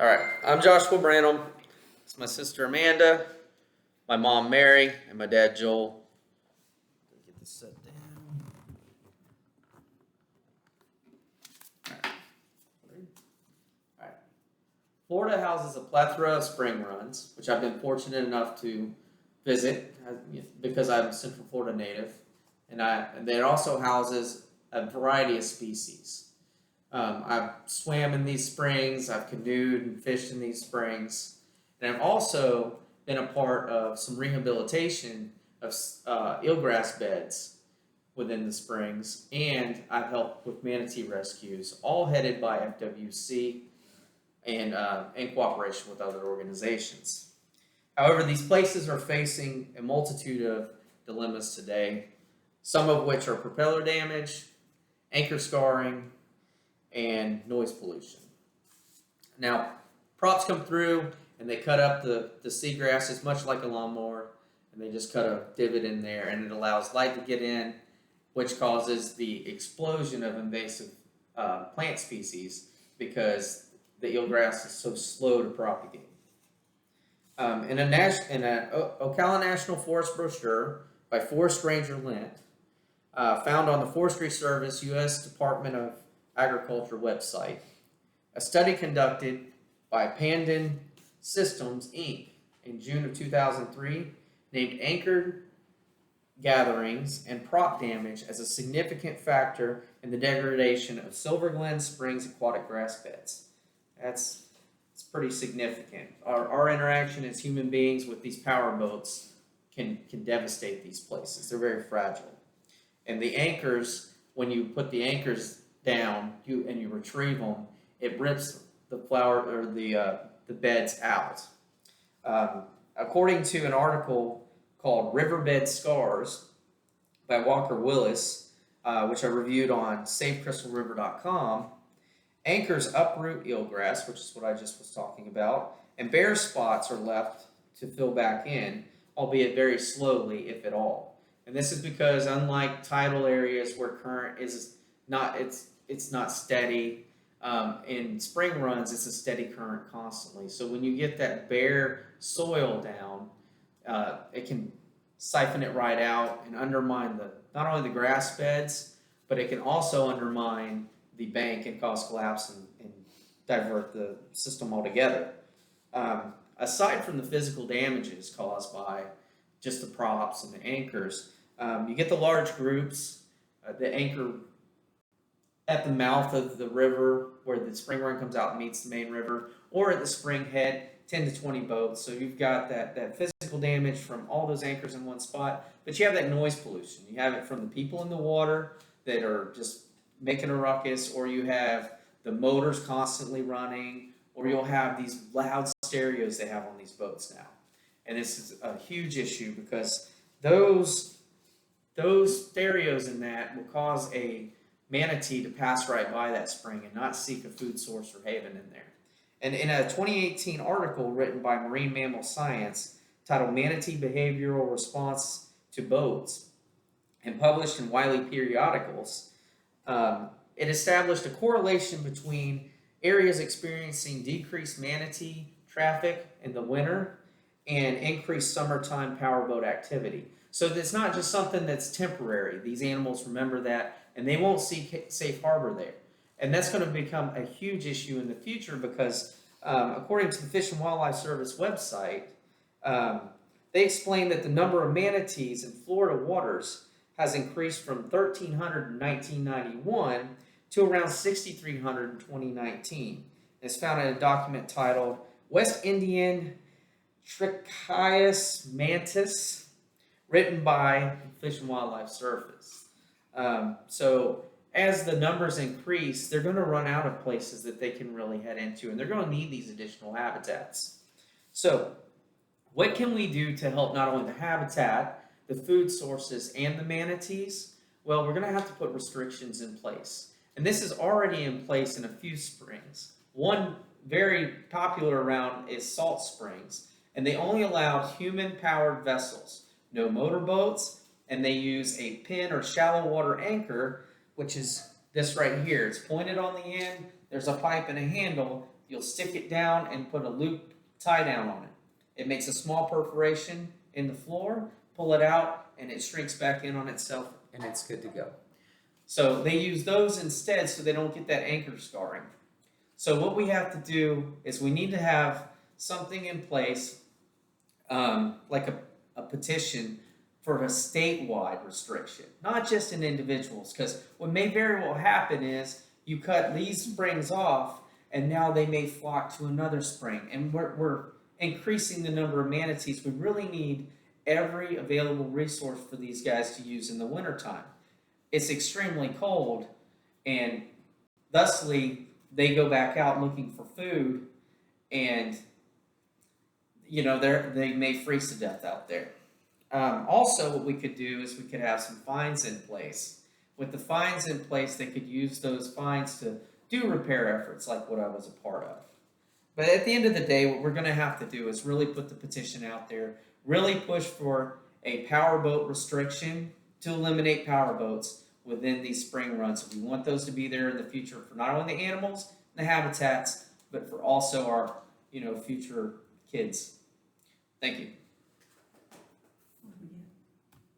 All right, I'm Joshua Branum. It's my sister Amanda, my mom Mary, and my dad Joel. Get this set down. All right. Florida houses a plethora of spring runs, which I've been fortunate enough to visit because I'm a Central Florida native, and it also houses a variety of species. I've swam in these springs, I've canoed and fished in these springs, and I've also been a part of some rehabilitation of eelgrass beds within the springs, and I've helped with manatee rescues, all headed by FWC and in cooperation with other organizations. However, these places are facing a multitude of dilemmas today, some of which are propeller damage, anchor scarring, and noise pollution. Now, props come through and they cut up the seagrasses much like a lawnmower, and they just cut a divot in there, and it allows light to get in, which causes the explosion of invasive plant species because the eelgrass is so slow to propagate. In a Ocala National Forest brochure by Forest Ranger Lent, found on the Forestry Service U.S. Department of Agriculture website, a study conducted by Pandan Systems Inc. in June of 2003 named anchor gatherings and prop damage as a significant factor in the degradation of Silver Glen Springs aquatic grass beds. It's pretty significant. Our interaction as human beings with these power boats can devastate these places. They're very fragile. And the anchors, when you put the anchors down and you retrieve them, it rips the flower or the beds out. According to an article called Riverbed Scars by Walker Willis, which I reviewed on SaveCrystalRiver.com, anchors uproot eelgrass, which is what I just was talking about, and bare spots are left to fill back in, albeit very slowly, if at all. And this is because, unlike tidal areas where current is not, it's not steady. In spring runs, it's a steady current constantly. So when you get that bare soil down, it can siphon it right out and undermine not only the grass beds, but it can also undermine the bank and cause collapse and divert the system altogether. Aside from the physical damages caused by just the props and the anchors, you get the large groups, the anchor at the mouth of the river where the spring run comes out and meets the main river, or at the spring head, 10 to 20 boats. So you've got that physical damage from all those anchors in one spot, but you have that noise pollution. You have it from the people in the water that are just making a ruckus, or you have the motors constantly running, or you'll have these loud stereos they have on these boats now. And this is a huge issue because those stereos in that will cause a manatee to pass right by that spring and not seek a food source or haven in there. And in a 2018 article written by Marine Mammal Science titled Manatee Behavioral Response to Boats and published in Wiley periodicals, it established a correlation between areas experiencing decreased manatee traffic in the winter and increased summertime powerboat activity. So it's not just something that's temporary. These animals remember that, and they won't seek safe harbor there. And that's going to become a huge issue in the future because, according to the Fish and Wildlife Service website, they explain that the number of manatees in Florida waters has increased from 1,300 in 1991 to around 6,300 in 2019. It's found in a document titled West Indian Trichias mantis, written by Fish and Wildlife Service. So as the numbers increase, they're going to run out of places that they can really head into, and they're going to need these additional habitats. So what can we do to help not only the habitat, the food sources, and the manatees? Well, we're going to have to put restrictions in place. And this is already in place in a few springs. One very popular around is Salt Springs, and they only allow human-powered vessels, no motorboats, and they use a pin or shallow water anchor, which is this right here. It's pointed on the end. there's a pipe and a handle. You'll stick it down and put a loop tie down on it. It makes a small perforation in the floor, pull it out, and it shrinks back in on itself, and it's good to go. So they use those instead so they don't get that anchor scarring. So what we have to do is we need to have something in place, like a petition for a statewide restriction, not just in individuals, because what may very well happen is you cut these springs off, and now they may flock to another spring, and we're increasing the number of manatees. We really need every available resource for these guys to use in the wintertime. It's extremely cold, and thusly they go back out looking for food, and they may freeze to death out there. Also, what we could do is we could have some fines in place. With the fines in place, they could use those fines to do repair efforts like what I was a part of. But at the end of the day, what we're going to have to do is really put the petition out there, really push for a powerboat restriction to eliminate powerboats within these spring runs. We want those to be there in the future for not only the animals and the habitats, but for also our future kids. Thank you.